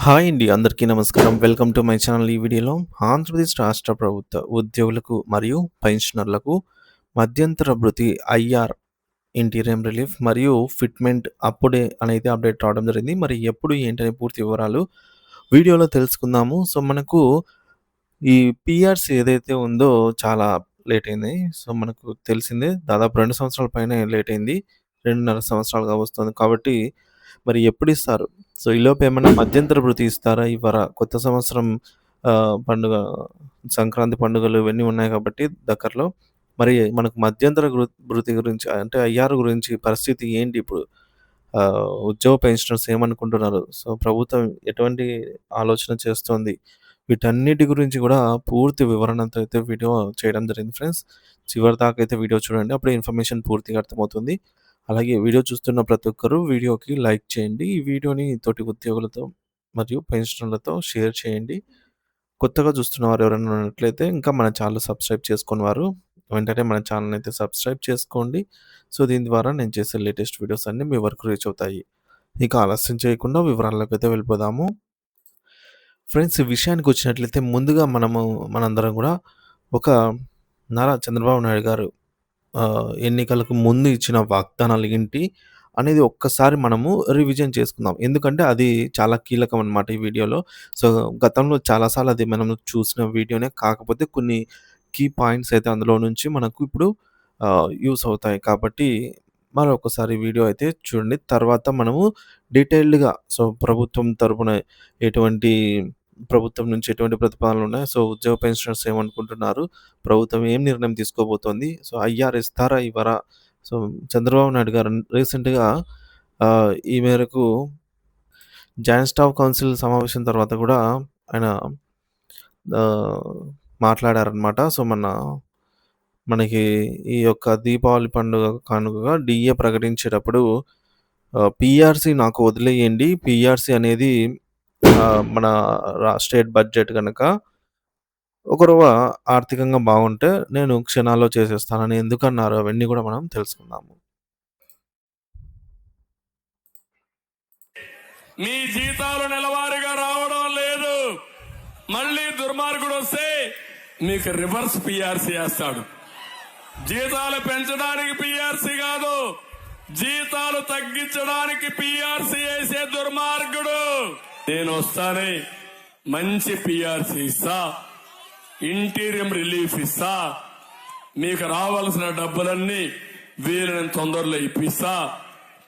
Hi అండి. అందరికీ నమస్కారం. Welcome to my channel. ఈ వీడియోలో ఆంధ్రప్రదేశ్ రాష్ట్ర ప్రభుత్వ ఉద్యోగులకు మరియు పెన్షనర్లకు మధ్యంతర భృతి ఐఆర్ ఇంటీరియం రిలీఫ్ మరియు ఫిట్‌మెంట్ అప్పుడే అనేది అప్డేట్ రావడం జరిగింది. మరి ఎప్పుడు ఏంటనే పూర్తి వివరాలు వీడియోలో తెలుసుకుందాము. సో, మనకు ఈ పీఆర్‌సీ ఏదైతే ఉందో చాలా లేట్ అయింది. సో, మనకు తెలిసిందే దాదాపు 2 సంవత్సరాల పైనే లేట్ అయింది. 2.5 సంవత్సరాలుగా వస్తుంది. కాబట్టి మరి ఎప్పుడిస్తారు? సో, ఈలోపు ఏమన్నా మధ్యంతర భృతి ఇస్తారా? ఇవ్వరా? కొత్త సంవత్సరం పండుగ సంక్రాంతి పండుగలు ఇవన్నీ ఉన్నాయి కాబట్టి దగ్గరలో. మరి మనకు మధ్యంతర భృతి గురించి అంటే ఐఆర్ గురించి పరిస్థితి ఏంటి ఇప్పుడు? ఉద్యోగ పెన్షనర్స్ ఏమనుకుంటున్నారు? సో, ప్రభుత్వం ఎటువంటి ఆలోచన చేస్తోంది? వీటన్నిటి గురించి గూడా పూర్తి వివరణతో అయితే వీడియో చేయడం జరిగింది ఫ్రెండ్స్. చివరిదాకా అయితే వీడియో చూడండి. అప్పుడే ఇన్ఫర్మేషన్ పూర్తిగా అర్థమవుతుంది. అలాగే వీడియో చూస్తున్న ప్రతి ఒక్కరు వీడియోకి లైక్ చేయండి. ఈ వీడియోని తోటి ఉద్యోగులతో మరియు పెన్షనర్లతో షేర్ చేయండి. కొత్తగా చూస్తున్న వారు ఎవరైనా ఉన్నట్లయితే ఇంకా మన ఛానల్ సబ్స్క్రైబ్ చేసుకోని వారు వెంటనే మన ఛానల్‌ని అయితే సబ్స్క్రైబ్ చేసుకోండి. సో, దీని ద్వారా నేను చేసే లేటెస్ట్ వీడియోస్ అన్నీ మీ వరకు రీచ్ అవుతాయి. ఇక ఆలస్యం చేయకుండా వివరాల్లోకైతే వెళ్ళిపోదాము. ఫ్రెండ్స్, ఈ విషయానికొచ్చినట్లయితే ముందుగా మనందరం గూడా ఒక నారా చంద్రబాబు నాయుడు గారు ఎన్నికలకు ముందు ఇచ్చిన వాగ్దానాలు ఏంటి అనేది ఒక్కసారి మనము రివిజన్ చేసుకుందాం. ఎందుకంటే అది చాలా కీలకం అనమాట ఈ వీడియోలో. సో, గతంలో చాలా సార్లు అది మనం చూసిన వీడియోనే కాకపోతే కొన్ని కీ పాయింట్స్ అయితే అందులో నుంచి మనకు ఇప్పుడు యూజ్ అవుతాయి. కాబట్టి మరొకసారి వీడియో అయితే చూడండి. తర్వాత మనము డీటెయిల్డ్‌గా సో, ఎటువంటి ప్రభుత్వం నుంచి ఎటువంటి ప్రతిపాదనలున్నాయి? సో, ఉద్యోగ పెన్షనర్స్ ఏమనుకుంటున్నారు? ప్రభుత్వం ఏం నిర్ణయం తీసుకోబోతోంది? సో, ఐఆర్ ఇస్తారా? ఇవ్వరా? సో, చంద్రబాబు నాయుడు గారు రీసెంట్‌గా ఈ మేరకు జాయింట్ స్టాఫ్ కౌన్సిల్ సమావేశం తర్వాత గూడా ఆయన ఆహ్, మాట్లాడారనమాట. సో, మనకి ఈ యొక్క దీపావళి పండుగ కానుకగా డీఏ ప్రకటించేటప్పుడు పీఆర్‌సీ నాకు వదిలేయండి. పీఆర్‌సీ అనేది మన స్టేట్ బడ్జెట్ గనక ఒకరవ్వ ఆర్థికంగా బాగుంటే నేను క్షణాల్లో చేసేస్తానని ఎందుకన్నారు అవన్నీ గూడా మనం తెలుసుకుందాము. మీ జీతాలు నెలవారీగా రావడం లేదు. మళ్ళీ దుర్మార్గుడు వస్తే మీకు రివర్స్ పీఆర్సీ వేస్తాడు. జీతాలు పెంచడానికి పీఆర్సీ కాదు, జీతాలు తగ్గించడానికి పీఆర్సీ వేసే దుర్మార్గుడు. నేను వస్తానే మంచి పీఆర్సీ ఇస్తా, ఇంటీరియం రిలీఫ్ ఇస్తా, మీకు రావాల్సిన డబ్బులన్నీ వీళ్ళని తొందరలో ఇప్పిస్తా,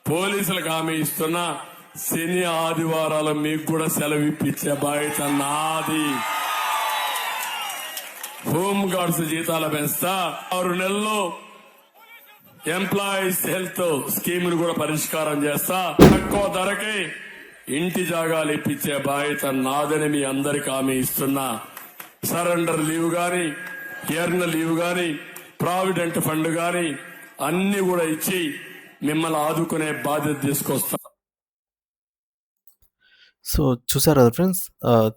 పోలీసులకు హామీ ఇస్తున్నా, శని ఆదివారాలు మీకు కూడా సెలవు ఇప్పించే బాధ్యత నాది. హోమ్ గార్డ్స్ జీతాలు పెంచుతా, 6 నెలల్లో ఎంప్లాయీస్ హెల్త్ స్కీమ్ ను కూడా పరిష్కారం చేస్తా, తక్కువ ధరకే ఇంటి జాగాలు ఇప్పించే బాధ్యత నాదని మీ అందరికి హామీ ఇస్తున్నా. సరెండర్ లీవ్ గాని, ఎర్న్ లీవ్ గాని, ప్రావిడెంట్ ఫండ్ గాని అన్ని కూడా ఇచ్చి మిమ్మల్ని ఆదుకునే బాధ్యత తీసుకొస్తా. సో, చూసారు కదా ఫ్రెండ్స్.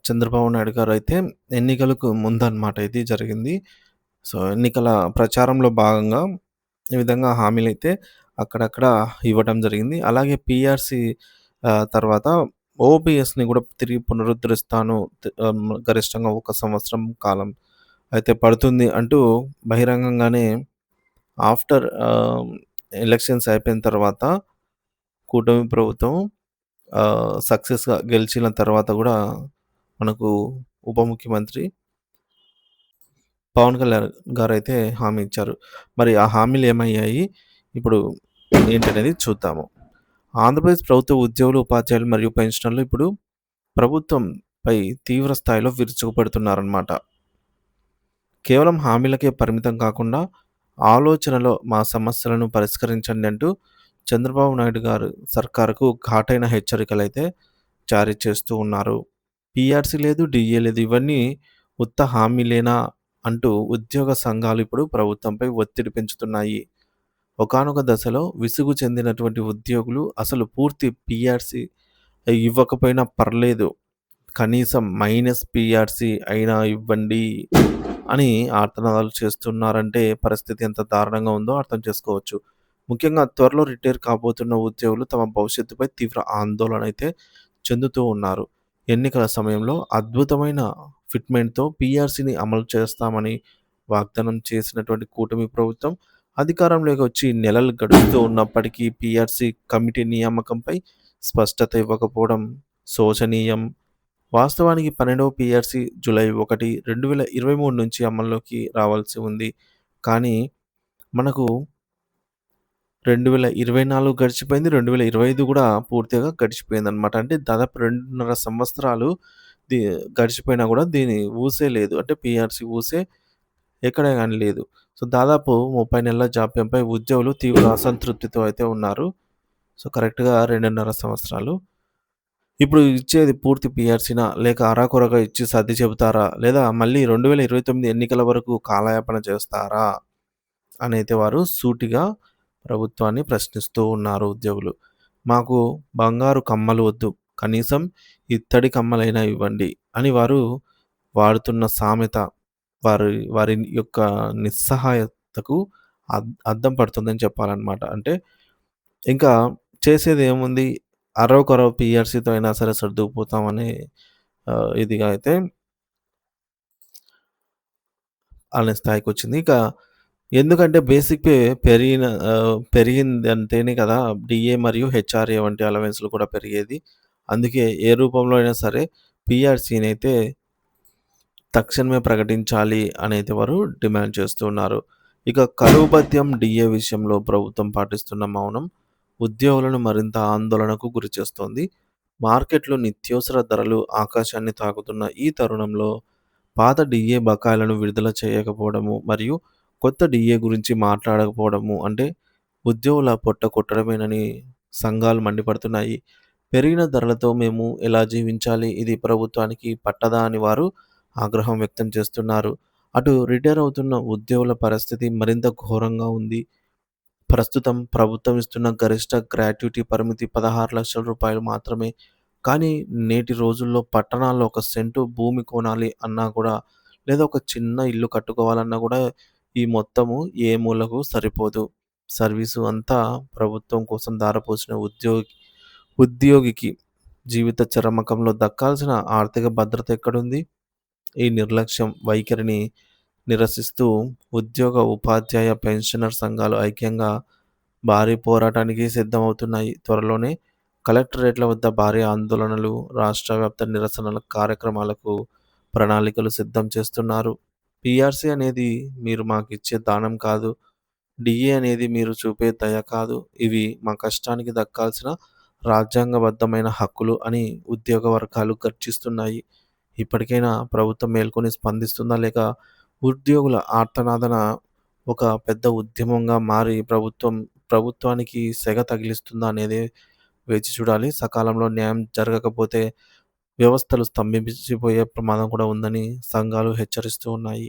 చంద్రబాబు నాయుడు గారైతే ఎన్నికలకు ముందనమాట ఇది జరిగింది. సో, ఎన్నికల ప్రచారంలో భాగంగా ఈ విధంగా హామీలైతే అక్కడక్కడ ఇవ్వడం జరిగింది. అలాగే పీఆర్‌సీ తర్వాత ఓపీఎస్‌ని కూడా తిరిగి పునరుద్ధరిస్తాను. గరిష్టంగా 1 సంవత్సరం కాలం అయితే పడుతుంది అంటూ బహిరంగంగానే ఆఫ్టర్ ఎలక్షన్స్ అయిపోయిన తర్వాత కూటమి ప్రభుత్వం సక్సెస్‌గా గెలిచిన తర్వాత గూడా మనకు ఉప ముఖ్యమంత్రి పవన్ కళ్యాణ్ గారైతే హామీ ఇచ్చారు. మరి ఆ హామీలు ఏమయ్యాయి? ఇప్పుడు ఏంటనేది చూద్దాము. ఆంధ్రప్రదేశ్ ప్రభుత్వ ఉద్యోగులు, ఉపాధ్యాయులు మరియు పెన్షనర్లు ఇప్పుడు ప్రభుత్వంపై తీవ్ర స్థాయిలో విరుచుకుపడుతున్నారనమాట. కేవలం హామీలకే పరిమితం కాకుండా ఆలోచనలో మా సమస్యలను పరిష్కరించండి అంటూ చంద్రబాబు నాయుడు గారు సర్కారుకు ఘాటైన హెచ్చరికలైతే జారీ చేస్తూ ఉన్నారు. పీఆర్సీ లేదు, డీఏ లేదు, ఇవన్నీ ఉత్త హామీలేనా అంటూ ఉద్యోగ సంఘాలు ఇప్పుడు ప్రభుత్వంపై ఒత్తిడి పెంచుతున్నాయి. ఒకానొక దశలో విసుగు చెందినటువంటి ఉద్యోగులు అసలు పూర్తి పీఆర్సీ ఇవ్వకపోయినా పర్లేదు, కనీసం మైనస్ పీఆర్సీ అయినా ఇవ్వండి అని ఆర్తనాదాలు చేస్తున్నారంటే పరిస్థితి ఎంత దారుణంగా ఉందో అర్థం చేసుకోవచ్చు. ముఖ్యంగా త్వరలో రిటైర్ కాబోతున్న ఉద్యోగులు తమ భవిష్యత్తుపై తీవ్ర ఆందోళన అయితే చెందుతూ ఉన్నారు. ఎన్నికల సమయంలో అద్భుతమైన ఫిట్మెంట్‌తో పీఆర్సీని అమలు చేస్తామని వాగ్దానం చేసినటువంటి కూటమి ప్రభుత్వం అధికారంలోకి వచ్చి నెలలు గడుస్తూ ఉన్నప్పటికీ పీఆర్సీ కమిటీ నియామకంపై స్పష్టత ఇవ్వకపోవడం శోచనీయం. వాస్తవానికి 12వ పీఆర్సీ జూలై 1, 2023 నుంచి అమల్లోకి రావాల్సి ఉంది. కానీ మనకు 2024 గడిచిపోయింది. 2025 గూడా పూర్తిగా గడిచిపోయిందనమాట. అంటే దాదాపు 2.5 సంవత్సరాలు ది గడిచిపోయినా గూడా దీని ఊసే లేదు. అంటే పీఆర్సీ ఊసే ఎక్కడ గాని లేదు. సో, దాదాపు 30 నెలల జాప్యంపై ఉద్యోగులు తీవ్ర అసంతృప్తితో అయితే ఉన్నారు. సో, కరెక్ట్‌గా 2.5 సంవత్సరాలు. ఇప్పుడు ఇచ్చేది పూర్తి పీఆర్సీనా? లేక అరాకొరగా ఇచ్చి సర్ది చెబుతారా? లేదా మళ్ళీ 2029 ఎన్నికల వరకు కాలయాపన చేస్తారా? అనైతే వారు సూటిగా ప్రభుత్వాన్ని ప్రశ్నిస్తూ ఉన్నారు ఉద్యోగులు. మాకు బంగారు కమ్మలు వద్దు. కనీసం ఇత్తడి కమ్మలైనా ఇవ్వండి అని వారు వాడుతున్న సామెత వారి వారి యొక్క నిస్సహాయతకు అద్దం పడుతుందని చెప్పాలనమాట. అంటే ఇంకా చేసేదేముంది? అరవకొరవ పీఆర్సీతో అయినా సరే సర్దుకుపోతామని ఇదిగా అయితే అనే స్థాయికొచ్చింది. ఇక ఎందుకంటే బేసిక్ పే పెరిగిందంటేనే కదా డీఏ మరియు హెచ్ఆర్ఏ వంటి అలవెన్స్‌లు కూడా పెరిగేది. అందుకే ఏ రూపంలో అయినా సరే పీఆర్సీనైతే తక్షణమే ప్రకటించాలి అనైతే వారు డిమాండ్ చేస్తూ ఉన్నారు. ఇక కరువు భత్యం, డీఏ విషయంలో ప్రభుత్వం పాటిస్తున్న మౌనం ఉద్యోగులను మరింత ఆందోళనకు గురిచేస్తోంది. మార్కెట్‌లో నిత్యావసర ధరలు ఆకాశాన్ని తాకుతున్న ఈ తరుణంలో పాత డీఏ బకాయిలను విడుదల చేయకపోవడము మరియు కొత్త డీఏ గురించి మాట్లాడకపోవడము అంటే ఉద్యోగుల పొట్ట కొట్టడమేనని సంఘాలు మండిపడుతున్నాయి. పెరిగిన ధరలతో మేము ఎలా జీవించాలి? ఇది ప్రభుత్వానికి పట్టదా అని వారు ఆగ్రహం వ్యక్తం చేస్తున్నారు. అటు రిటైర్ అవుతున్న ఉద్యోగుల పరిస్థితి మరింత ఘోరంగా ఉంది. ప్రస్తుతం ప్రభుత్వం ఇస్తున్న గరిష్ట గ్రాట్యుటీ పరిమితి రూ. 16,00,000 మాత్రమే. కానీ నేటి రోజుల్లో పట్టణాల్లో ఒక సెంటు భూమి కొనాలి అన్నా కూడా లేదా ఒక చిన్న ఇల్లు కట్టుకోవాలన్నా కూడా ఈ మొత్తము ఏ మూలకు సరిపోదు. సర్వీసు అంతా ప్రభుత్వం కోసం ధారపోసిన ఉద్యోగికి జీవిత చరమకంలో దక్కాల్సిన ఆర్థిక భద్రత ఎక్కడుంది? ఈ నిర్లక్ష్యం వైఖరిని నిరసిస్తూ ఉద్యోగ, ఉపాధ్యాయ, పెన్షనర్ సంఘాలు ఐక్యంగా భారీ పోరాటానికి సిద్ధమవుతున్నాయి. త్వరలోనే కలెక్టరేట్ల వద్ద భారీ ఆందోళనలు, రాష్ట్ర వ్యాప్త నిరసనల కార్యక్రమాలకు ప్రణాళికలు సిద్ధం చేస్తున్నారు. పీఆర్సీ అనేది మీరు మాకిచ్చే దానం కాదు. డీఏ అనేది మీరు చూపే దయ కాదు. ఇవి మా కష్టానికి దక్కాల్సిన రాజ్యాంగబద్ధమైన హక్కులు అని ఉద్యోగ వర్గాలు గర్జిస్తున్నాయి. ఇప్పటికైనా ప్రభుత్వం మేల్కొని స్పందిస్తుందా? లేక ఉద్యోగుల ఆర్తనాదన ఒక పెద్ద ఉద్యమంగా మారి ప్రభుత్వానికి సెగ తగిలిస్తుందా అనేది వేచి చూడాలి. సకాలంలో న్యాయం జరగకపోతే వ్యవస్థలు స్తంభించిపోయే ప్రమాదం కూడా ఉందని సంఘాలు హెచ్చరిస్తూ ఉన్నాయి.